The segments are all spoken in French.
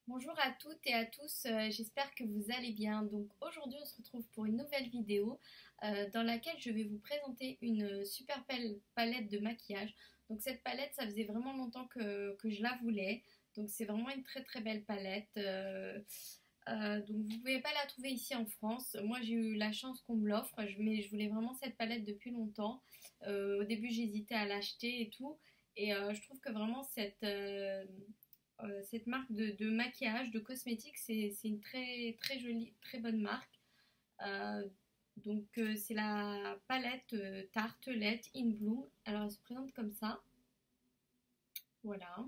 Bonjour à toutes et à tous, j'espère que vous allez bien. Donc aujourd'hui on se retrouve pour une nouvelle vidéo dans laquelle je vais vous présenter une super belle palette de maquillage. Donc cette palette, ça faisait vraiment longtemps que je la voulais. Donc c'est vraiment une très très belle palette. Donc vous ne pouvez pas la trouver ici en France. Moi j'ai eu la chance qu'on me l'offre, mais je voulais vraiment cette palette depuis longtemps. Au début j'hésitais à l'acheter et tout. Et je trouve que vraiment cette marque de maquillage, de cosmétiques, c'est une très, très jolie, très bonne marque. Euh, c'est la palette Tartelette In Bloom. Alors, elle se présente comme ça. Voilà.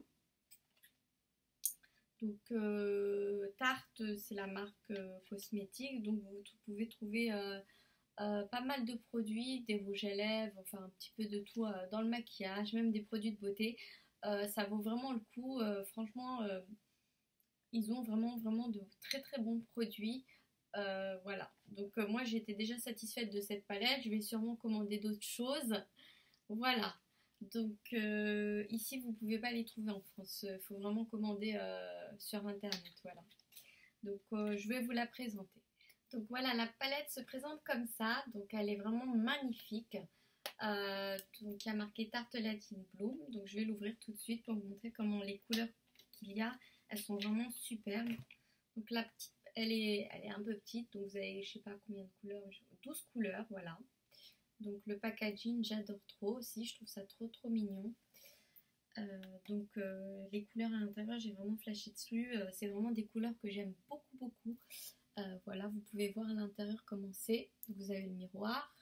Tarte, c'est la marque cosmétique. Donc, vous pouvez trouver pas mal de produits, des rouges à lèvres, enfin un petit peu de tout dans le maquillage, même des produits de beauté. Ça vaut vraiment le coup. Franchement, ils ont vraiment, vraiment de très, très bons produits. Voilà. Moi, j'étais déjà satisfaite de cette palette. Je vais sûrement commander d'autres choses. Voilà. Ici, vous ne pouvez pas les trouver en France. Il faut vraiment commander sur Internet. Voilà. Je vais vous la présenter. Donc, voilà, la palette se présente comme ça. Donc, elle est vraiment magnifique. Il y a marqué Tartelette in Bloom. Donc, je vais l'ouvrir tout de suite pour vous montrer comment les couleurs qu'il y a. Elles sont vraiment superbes. Donc la petite, elle est un peu petite, donc vous avez je sais pas combien de couleurs, 12 couleurs, voilà. Donc le packaging, j'adore trop aussi, je trouve ça trop trop mignon. Les couleurs à l'intérieur, j'ai vraiment flashé dessus. C'est vraiment des couleurs que j'aime beaucoup beaucoup. Voilà, vous pouvez voir à l'intérieur comment c'est. Vous avez le miroir,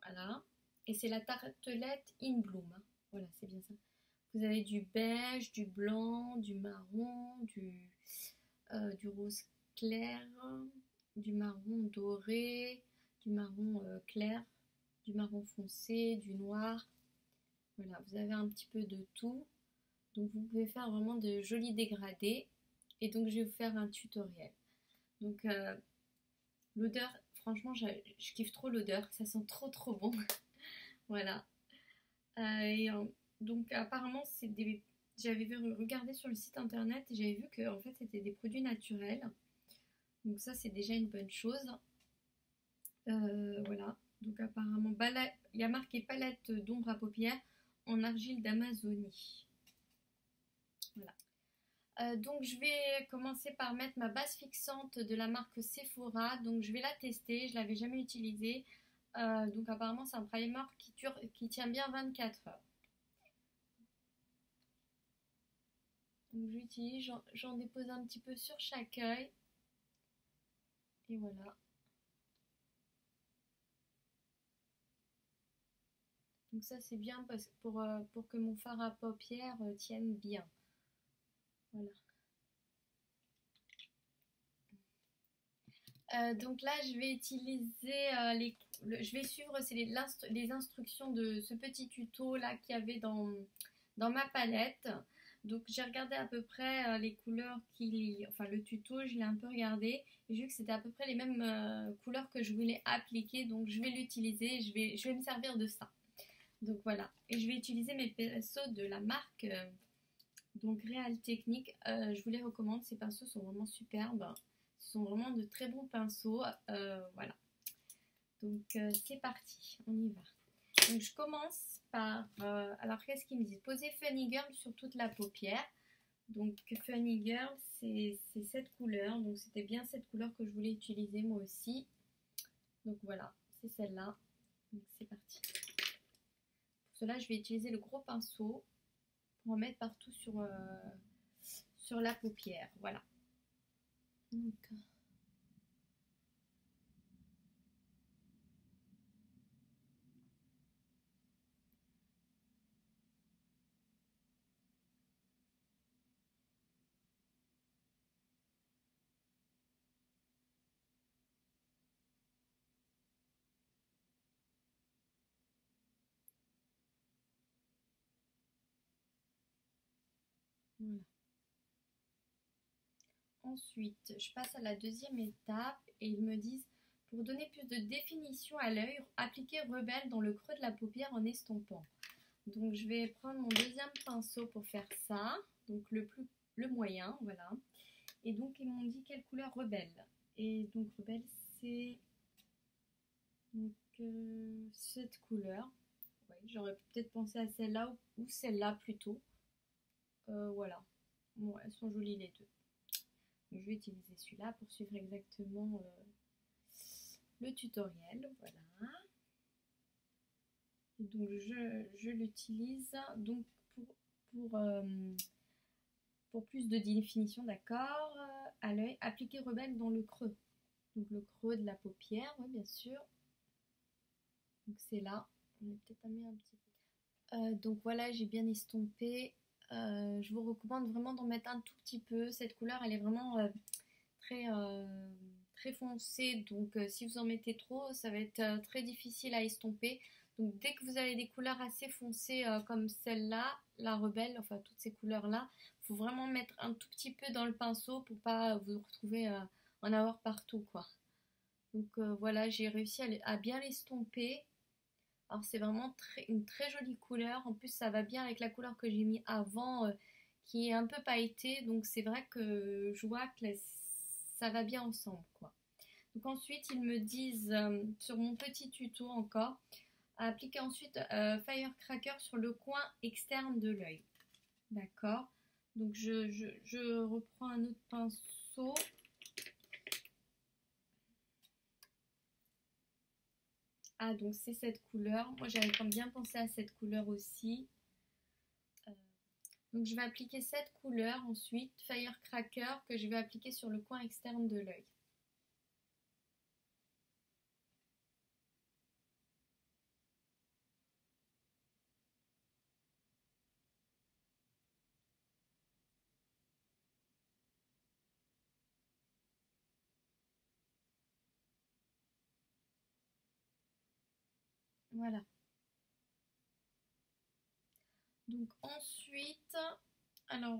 voilà. Et c'est la tartelette In Bloom, hein. Voilà, c'est bien ça. Vous avez du beige, du blanc, du marron, du rose clair, du marron doré, du marron clair, du marron foncé, du noir. Voilà, vous avez un petit peu de tout. Donc vous pouvez faire vraiment de jolis dégradés. Et donc je vais vous faire un tutoriel. Donc l'odeur, franchement, je kiffe trop l'odeur. Ça sent trop trop bon. Voilà. Euh, et, euh, Apparemment, j'avais regardé sur le site internet et j'avais vu que en fait c'était des produits naturels. Donc ça, c'est déjà une bonne chose. Voilà. Donc apparemment, il y a marqué palette d'ombre à paupières en argile d'Amazonie. Voilà. Je vais commencer par mettre ma base fixante de la marque Sephora. Donc je vais la tester, je l'avais jamais utilisée. Apparemment c'est un primer qui tient bien 24 heures. Donc j'utilise, j'en dépose un petit peu sur chaque œil. Et voilà. Donc ça c'est bien pour que mon fard à paupières tienne bien. Voilà. Donc là, je vais utiliser je vais suivre les instructions de ce petit tuto là qu'il y avait dans ma palette. Donc j'ai regardé à peu près les couleurs enfin le tuto, je l'ai un peu regardé. J'ai vu que c'était à peu près les mêmes couleurs que je voulais appliquer, donc je vais l'utiliser, je vais me servir de ça. Donc voilà, et je vais utiliser mes pinceaux de la marque Real Technique. Je vous les recommande, ces pinceaux sont vraiment superbes. Ce sont vraiment de très bons pinceaux. Voilà. C'est parti, on y va. Donc je commence par... alors qu'est-ce qu'ils me disent? Poser Funny Girl sur toute la paupière. Donc Funny Girl, c'est cette couleur. Donc c'était bien cette couleur que je voulais utiliser moi aussi. Donc voilà, c'est celle-là. Donc c'est parti. Pour cela, je vais utiliser le gros pinceau pour en mettre partout sur la paupière. Voilà. Donc, voilà. Ensuite, je passe à la deuxième étape et ils me disent pour donner plus de définition à l'œil, appliquez Rebelle dans le creux de la paupière en estompant. Donc je vais prendre mon deuxième pinceau pour faire ça, donc le moyen, voilà. Et donc ils m'ont dit quelle couleur rebelle. Et donc rebelle c'est donc, cette couleur. Ouais, j'aurais peut-être pensé à celle-là ou celle-là plutôt. Voilà. Bon, elles sont jolies les deux. Donc, je vais utiliser celui-là pour suivre exactement le tutoriel. Voilà. Et donc je l'utilise donc pour, euh, pour plus de définition, d'accord, à l'œil. Appliquer rebelle dans le creux. Donc le creux de la paupière, oui bien sûr. Donc c'est là. On est peut-être mis un petit peu. Donc voilà, j'ai bien estompé. Je vous recommande vraiment d'en mettre un tout petit peu. Cette couleur, elle est vraiment très, très foncée. Donc si vous en mettez trop, ça va être très difficile à estomper. Donc dès que vous avez des couleurs assez foncées comme celle-là, la rebelle, enfin toutes ces couleurs-là, il faut vraiment mettre un tout petit peu dans le pinceau pour pas vous retrouver en avoir partout, quoi. Donc voilà, j'ai réussi à bien l'estomper. Alors c'est vraiment une très jolie couleur. En plus ça va bien avec la couleur que j'ai mis avant qui est un peu pailletée. Donc c'est vrai que je vois que ça va bien ensemble, quoi. Donc ensuite ils me disent sur mon petit tuto encore à appliquer ensuite Firecracker sur le coin externe de l'œil. D'accord. Donc je reprends un autre pinceau. Ah donc c'est cette couleur. Moi j'avais quand même bien pensé à cette couleur aussi. Donc je vais appliquer cette couleur ensuite, Firecracker, que je vais appliquer sur le coin externe de l'œil. Voilà. Donc ensuite, alors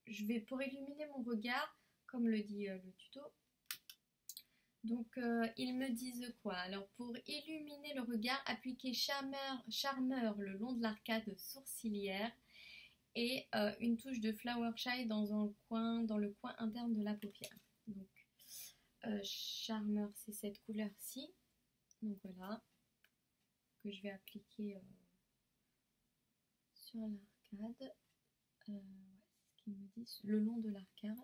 je vais pour illuminer mon regard, comme le dit le tuto. Donc ils me disent quoi? Alors pour illuminer le regard, appliquez Charmeur le long de l'arcade sourcilière et une touche de Flower Shy dans le coin interne de la paupière. Donc Charmeur, c'est cette couleur-ci. Donc voilà, que je vais appliquer sur l'arcade. Ouais, c'est ce qu'ils me disent, le long de l'arcade.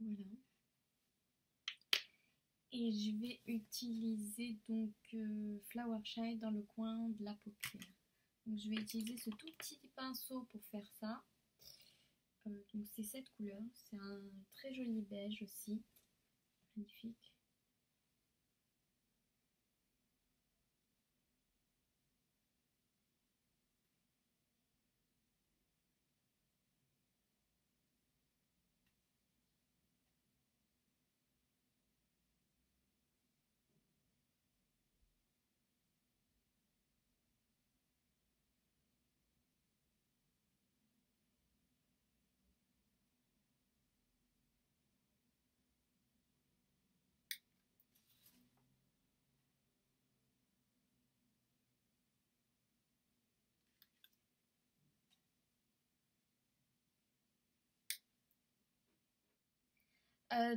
Voilà. Et je vais utiliser donc Flower Shine dans le coin de la paupière. Donc je vais utiliser ce tout petit pinceau pour faire ça. Donc c'est cette couleur, c'est un très joli beige aussi, magnifique.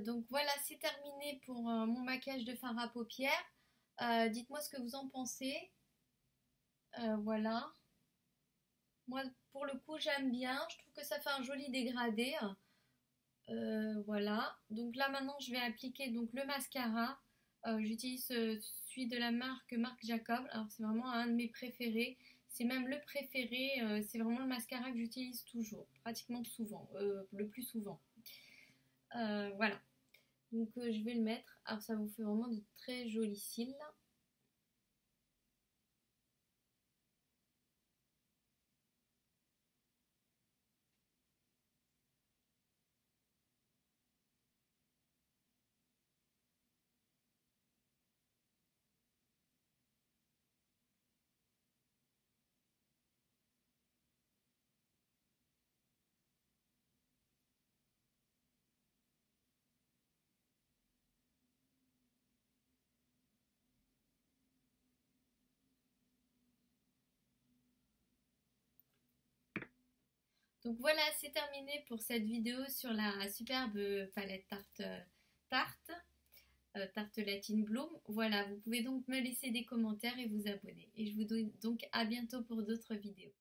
Donc voilà, c'est terminé pour mon maquillage de fard à paupières. Dites-moi ce que vous en pensez. Voilà. Moi, pour le coup, j'aime bien. Je trouve que ça fait un joli dégradé. Voilà. Donc là, maintenant, je vais appliquer donc le mascara. J'utilise celui de la marque Marc Jacob. Alors, c'est vraiment un de mes préférés. C'est même le préféré. C'est vraiment le mascara que j'utilise toujours, pratiquement souvent, le plus souvent. Voilà. Donc, je vais le mettre. Alors, ça vous fait vraiment de très jolis cils. Donc voilà, c'est terminé pour cette vidéo sur la superbe palette Tarte, Tartelatine Bloom. Voilà, vous pouvez donc me laisser des commentaires et vous abonner. Et je vous dis donc à bientôt pour d'autres vidéos.